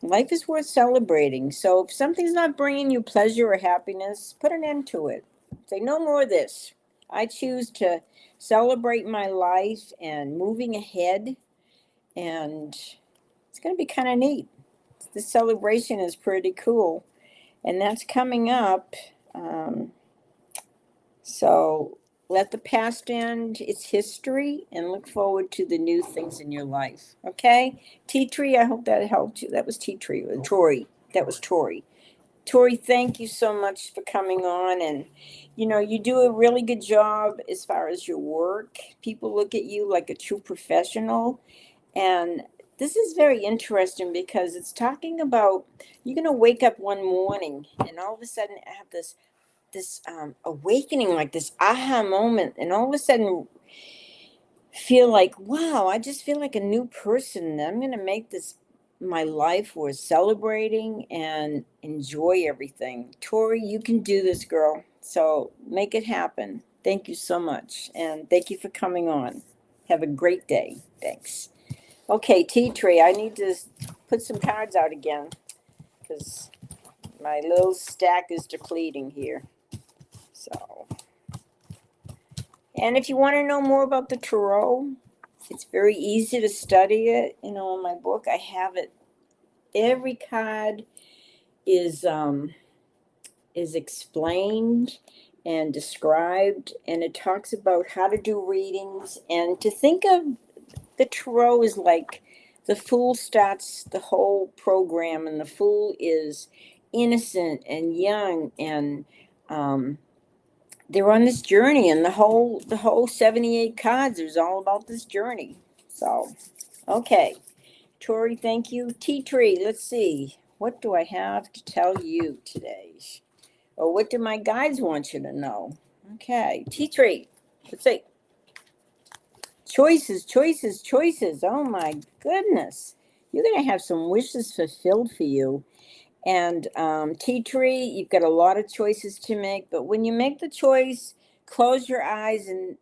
life is worth celebrating. So if something's not bringing you pleasure or happiness, put an end to it. Say, no more of this. I choose to celebrate my life and moving ahead. And it's going to be kind of neat. The celebration is pretty cool. And that's coming up. Um, so let the past end its history and look forward to the new things in your life. Okay? Tea Tree, I hope that helped you. That was Tea Tree. Tori. That was Tori. Tori, thank you so much for coming on. And, you do a really good job as far as your work. People look at you like a true professional. And this is very interesting because it's talking about you're going to wake up one morning and all of a sudden have this awakening, like this aha moment, and all of a sudden feel like, wow, I just feel like a new person. I'm going to make this my life worth celebrating and enjoy everything. Tori, you can do this, girl. So make it happen. Thank you so much. And thank you for coming on. Have a great day. Thanks. Okay, Tea Tree, I need to put some cards out again because my little stack is depleting here. So, and if you want to know more about the tarot, it's very easy to study it. In my book, I have it. Every card is explained and described, and it talks about how to do readings and to think of the tarot is like the Fool starts the whole program, and the Fool is innocent and young, and they're on this journey, and the whole 78 cards is all about this journey. So, okay, Tori, thank you. Tea Tree, let's see. What do I have to tell you today? Or what do my guides want you to know? Okay, Tea Tree, let's see. Choices, choices, choices. Oh my goodness. You're going to have some wishes fulfilled for you. And Tea Tree, you've got a lot of choices to make. But when you make the choice, close your eyes and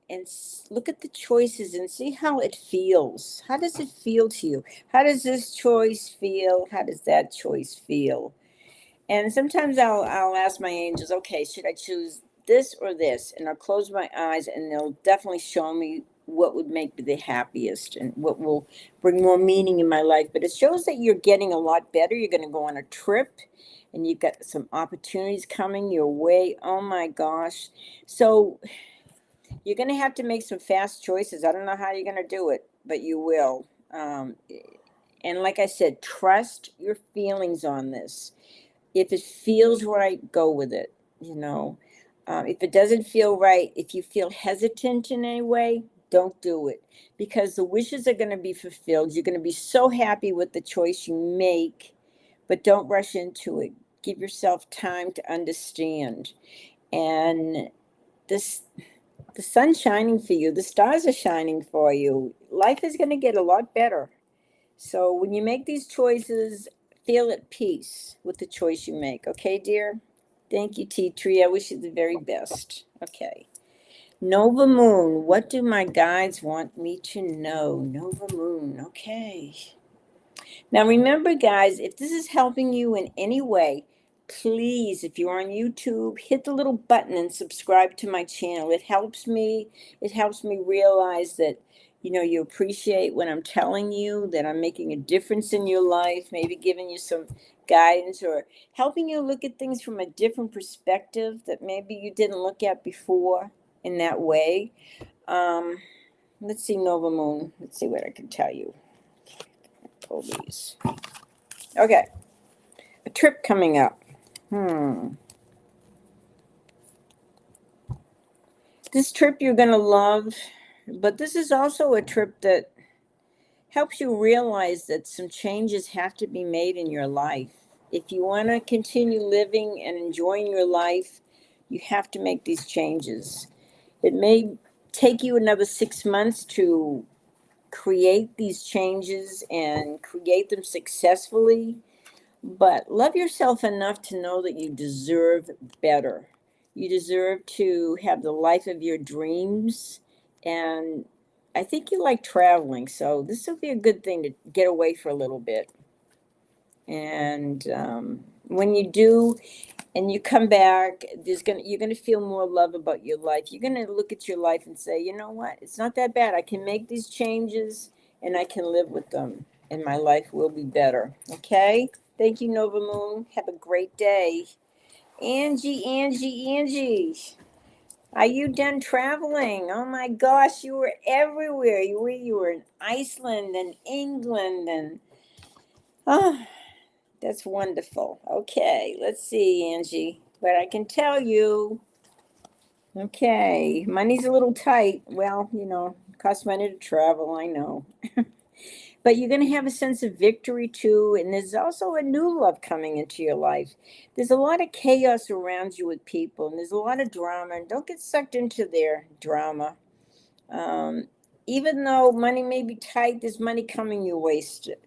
look at the choices and see how it feels. How does it feel to you? How does this choice feel? How does that choice feel? And sometimes I'll ask my angels, okay, should I choose this or this? And I'll close my eyes and they'll definitely show me what would make me the happiest and what will bring more meaning in my life. But it shows that you're getting a lot better. You're going to go on a trip and you've got some opportunities coming your way. Oh my gosh. So you're going to have to make some fast choices. I don't know how you're going to do it, but you will. And like I said, trust your feelings on this. If it feels right, go with it. If it doesn't feel right, if you feel hesitant in any way, don't do it, because the wishes are going to be fulfilled. You're going to be so happy with the choice you make, but don't rush into it. Give yourself time to understand. And this, the sun's shining for you. The stars are shining for you. Life is going to get a lot better. So when you make these choices, feel at peace with the choice you make. Okay, dear? Thank you, Tea Tree. I wish you the very best. Okay. Nova Moon. What do my guides want me to know? Nova Moon. Okay. Now, remember, guys, if this is helping you in any way, please, if you're on YouTube, hit the little button and subscribe to my channel. It helps me. It helps me realize that, you appreciate when I'm telling you that I'm making a difference in your life, maybe giving you some guidance or helping you look at things from a different perspective that maybe you didn't look at before in that way. Um, let's see, Nova Moon. Let's see what I can tell you. Pull these. Okay, a trip coming up. This trip you're going to love, but this is also a trip that helps you realize that some changes have to be made in your life. If you want to continue living and enjoying your life, you have to make these changes. It may take you another 6 months to create these changes and create them successfully, but love yourself enough to know that you deserve better. You deserve to have the life of your dreams. And I think you like traveling, so this will be a good thing to get away for a little bit. And when you do, and you come back, you're gonna feel more love about your life. You're gonna look at your life and say, you know what? It's not that bad. I can make these changes, and I can live with them, and my life will be better. Okay. Thank you, Nova Moon. Have a great day. Angie. Are you done traveling? Oh my gosh, you were everywhere. You were in Iceland and England and oh, that's wonderful. Okay, let's see, Angie. But I can tell you, okay, money's a little tight. Well, it costs money to travel, I know. But you're going to have a sense of victory too. And there's also a new love coming into your life. There's a lot of chaos around you with people, and there's a lot of drama. And don't get sucked into their drama. Um, Even though money may be tight, there's money coming your way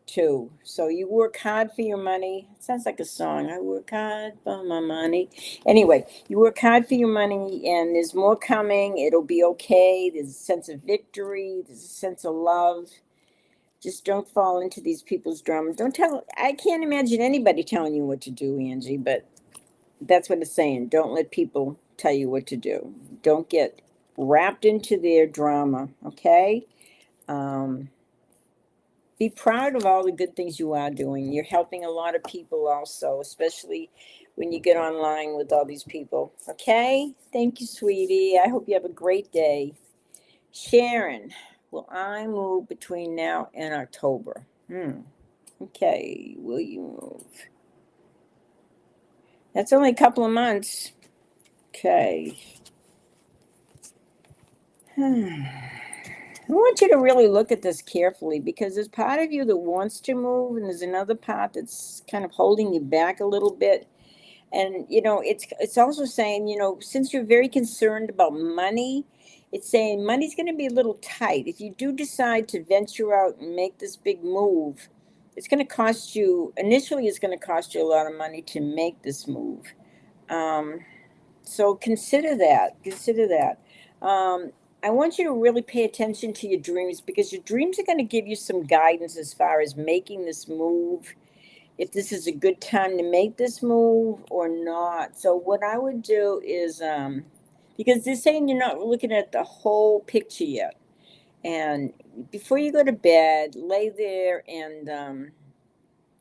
too. So you work hard for your money. It sounds like a song. I work hard for my money. Anyway, you work hard for your money, and there's more coming. It'll be okay. There's a sense of victory. There's a sense of love. Just don't fall into these people's drama. I can't imagine anybody telling you what to do, Angie, but that's what it's saying. Don't let people tell you what to do. Don't get wrapped into their drama, okay? Um, be proud of all the good things you are doing. You're helping a lot of people also, especially when you get online with all these people, okay? Thank you, sweetie. I hope you have a great day. Sharon, will I move between now and October? Okay, will you move? That's only a couple of months. Okay. I want you to really look at this carefully because there's part of you that wants to move, and there's another part that's kind of holding you back a little bit. And it's also saying, since you're very concerned about money, it's saying money's going to be a little tight. If you do decide to venture out and make this big move, it's going to cost you, initially it's going to cost you a lot of money to make this move. So consider that. I want you to really pay attention to your dreams because your dreams are going to give you some guidance as far as making this move, if this is a good time to make this move or not. So what I would do is, because they're saying you're not looking at the whole picture yet. And before you go to bed, lay there and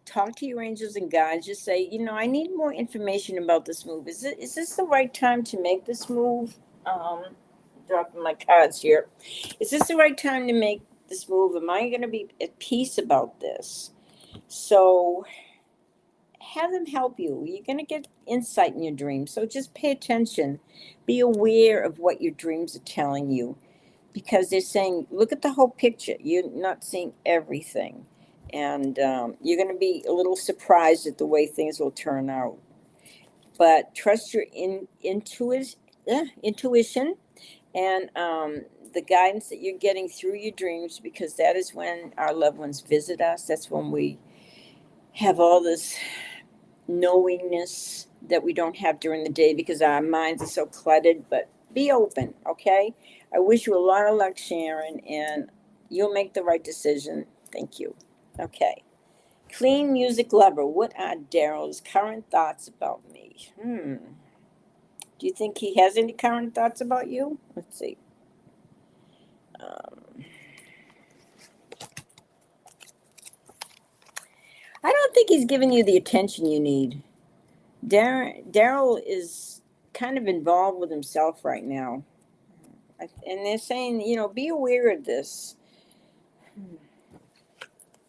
talk to your angels and guides. Just say, I need more information about this move. Is this the right time to make this move? Dropping my cards here. Is this the right time to make this move? Am I going to be at peace about this? So have them help you. You're going to get insight in your dreams. So just pay attention. Be aware of what your dreams are telling you because they're saying, look at the whole picture. You're not seeing everything. And you're going to be a little surprised at the way things will turn out. But trust your intuition and the guidance that you're getting through your dreams, because that is when our loved ones visit us. That's when we have all this knowingness that we don't have during the day because our minds are so cluttered. But be open, okay? I wish you a lot of luck, Sharon, and you'll make the right decision. Thank you. Okay. Clean music lover, what are Daryl's current thoughts about me? Do you think he has any current thoughts about you? Let's see. I don't think he's giving you the attention you need. Daryl is kind of involved with himself right now. And they're saying, be aware of this.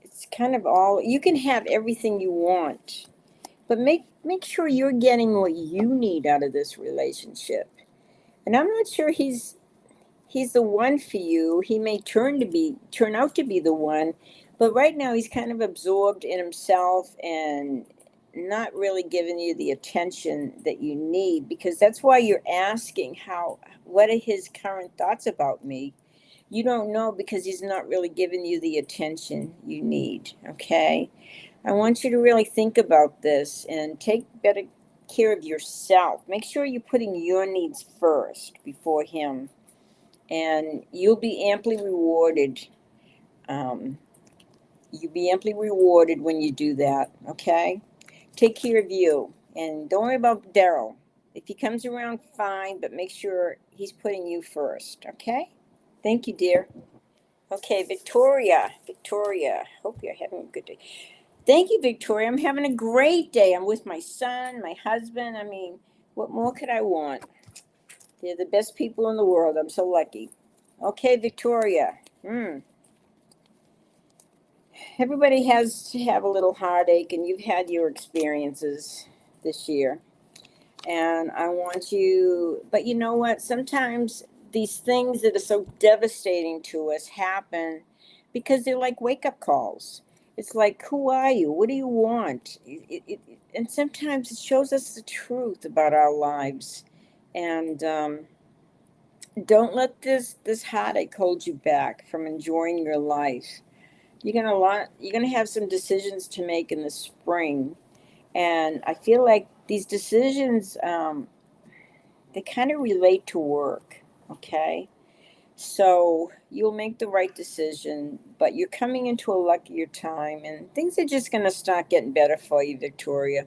It's kind of all, you can have everything you want, but make sure you're getting what you need out of this relationship. And I'm not sure he's the one for you. He may turn out to be the one, but right now he's kind of absorbed in himself and not really giving you the attention that you need, because that's why you're asking what are his current thoughts about me. You don't know because he's not really giving you the attention you need. Okay, I want you to really think about this and take better care of yourself. Make sure you're putting your needs first before him, and you'll be amply rewarded. Um, you'll be amply rewarded when you do that. Okay, take care of you, and don't worry about Daryl. If he comes around, fine, but make sure he's putting you first. Okay, thank you, dear. Okay, Victoria. Victoria, hope you're having a good day. Thank you, Victoria. I'm having a great day. I'm with my son, my husband. I mean, what more could I want? They're the best people in the world. I'm so lucky. Okay, Victoria. Everybody has to have a little heartache, and you've had your experiences this year. And I want you, but you know what? Sometimes these things that are so devastating to us happen because they're like wake up calls. It's like, who are you? What do you want? And sometimes it shows us the truth about our lives. And don't let this heartache hold you back from enjoying your life. You're gonna have some decisions to make in the spring, and I feel like these decisions, they kind of relate to work. Okay, so you'll make the right decision, but you're coming into a luckier time, and things are just gonna start getting better for you, Victoria.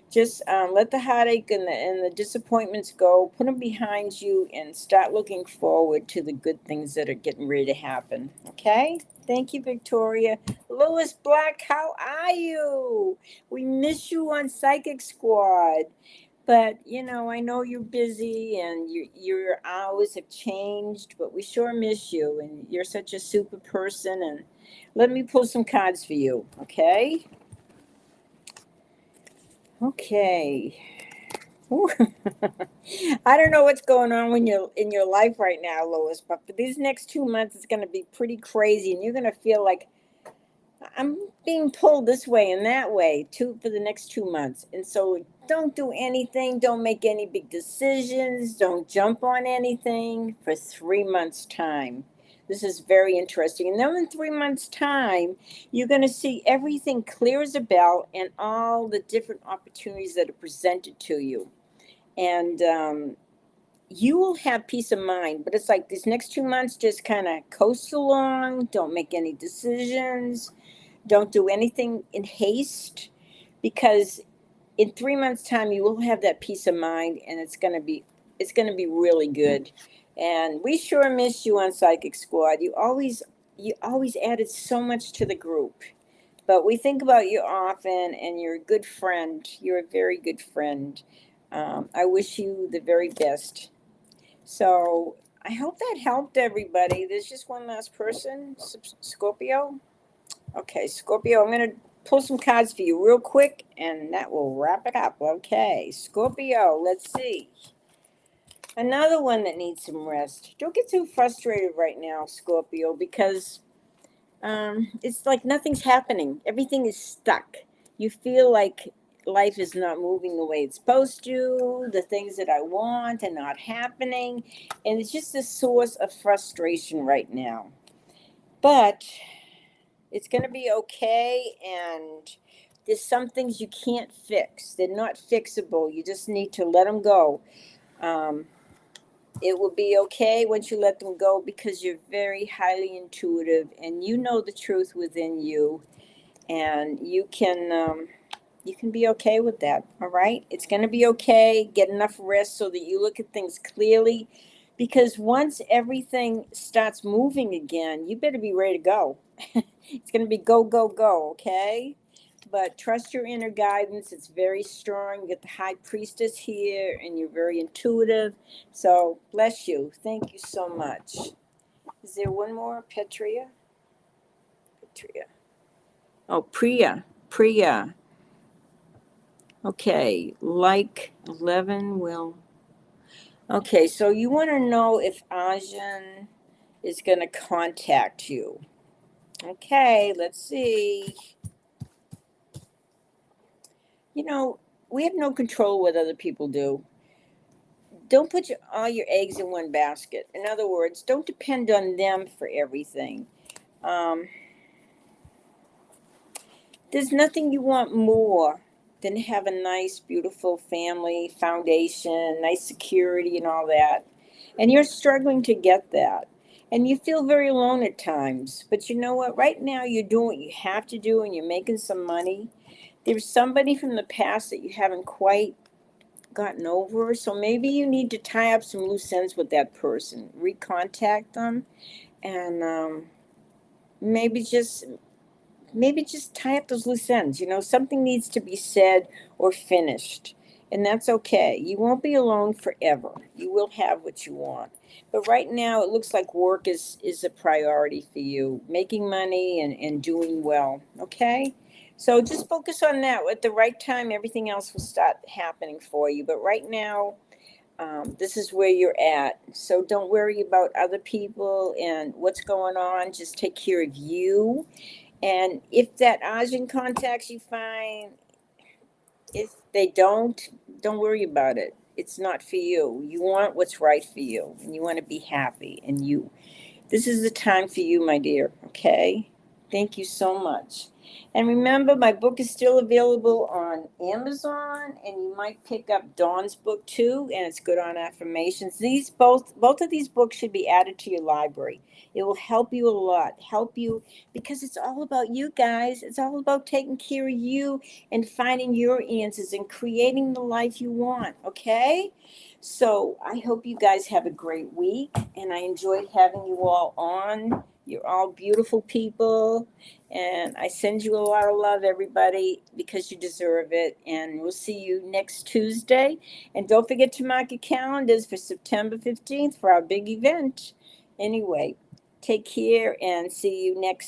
Just let the heartache and the disappointments go, put them behind you, and start looking forward to the good things that are getting ready to happen. Okay? Thank you, Victoria. Lois Black, how are you? We miss you on Psychic Squad. But I know you're busy and your hours have changed, but we sure miss you, and you're such a super person. And let me pull some cards for you, okay? Okay. Ooh. I don't know what's going on when you're in your life right now, Lois, but for these next 2 months, it's going to be pretty crazy, and you're going to feel like I'm being pulled this way and that way too for the next 2 months. And so don't do anything, don't make any big decisions, don't jump on anything for 3 months' time. This is very interesting. And then in 3 months' time, you're going to see everything clear as a bell and all the different opportunities that are presented to you. And you will have peace of mind. But it's like these next 2 months, just kind of coast along, don't make any decisions, don't do anything in haste, because in 3 months' time you will have that peace of mind, and it's gonna be really good. And we sure miss you on Psychic Squad. You always added so much to the group. But we think about you often, and you're a good friend. You're a very good friend. I wish you the very best. So I hope that helped everybody. There's just one last person, Scorpio. Okay, Scorpio, I'm going to pull some cards for you real quick, and that will wrap it up. Okay, Scorpio, let's see. Another one that needs some rest. Don't get too frustrated right now, Scorpio, because it's like nothing's happening. Everything is stuck. You feel like life is not moving the way it's supposed to. The things that I want are not happening. And it's just a source of frustration right now. But it's going to be okay. And there's some things you can't fix. They're not fixable. You just need to let them go. Um, it will be okay once you let them go, because you're very highly intuitive and you know the truth within you, and you can be okay with that. All right, it's going to be okay. Get enough rest so that you look at things clearly, because once everything starts moving again, you better be ready to go. It's going to be go, go, go. Okay, But trust your inner guidance. It's very strong. You get the high priestess here, and you're very intuitive. So bless you. Thank you so much. Is there one more? Petria? Petria. Oh, Priya. Priya. Okay, like 11 will. Okay, so you want to know if Ajahn is going to contact you. Okay, let's see. You know, we have no control what other people do. Don't put all your eggs in one basket. In other words, don't depend on them for everything. Um, there's nothing you want more than to have a nice, beautiful family foundation, nice security, and all that. And you're struggling to get that. And you feel very alone at times. But you know what? Right now, you're doing what you have to do and you're making some money. There's somebody from the past that you haven't quite gotten over. So maybe you need to tie up some loose ends with that person, recontact them, and maybe just tie up those loose ends. You know, something needs to be said or finished, and that's okay. You won't be alone forever. You will have what you want. But right now, it looks like work is a priority for you, making money and doing well. Okay. So just focus on that. At the right time, everything else will start happening for you. But right now, this is where you're at. So don't worry about other people and what's going on. Just take care of you. And if that Ajahn contacts you, fine. If they don't worry about it. It's not for you. You want what's right for you, and you want to be happy. And this is the time for you, my dear. Okay? Thank you so much. And remember, my book is still available on Amazon, and you might pick up Dawn's book too, and it's good on affirmations. These both of these books should be added to your library. It will help you a lot. Help you because it's all about you guys. It's all about taking care of you and finding your answers and creating the life you want, okay? So I hope you guys have a great week, and I enjoyed having you all on. You're all beautiful people, and I send you a lot of love, everybody, because you deserve it. And we'll see you next Tuesday. And don't forget to mark your calendars for September 15th for our big event. Anyway, take care and see you next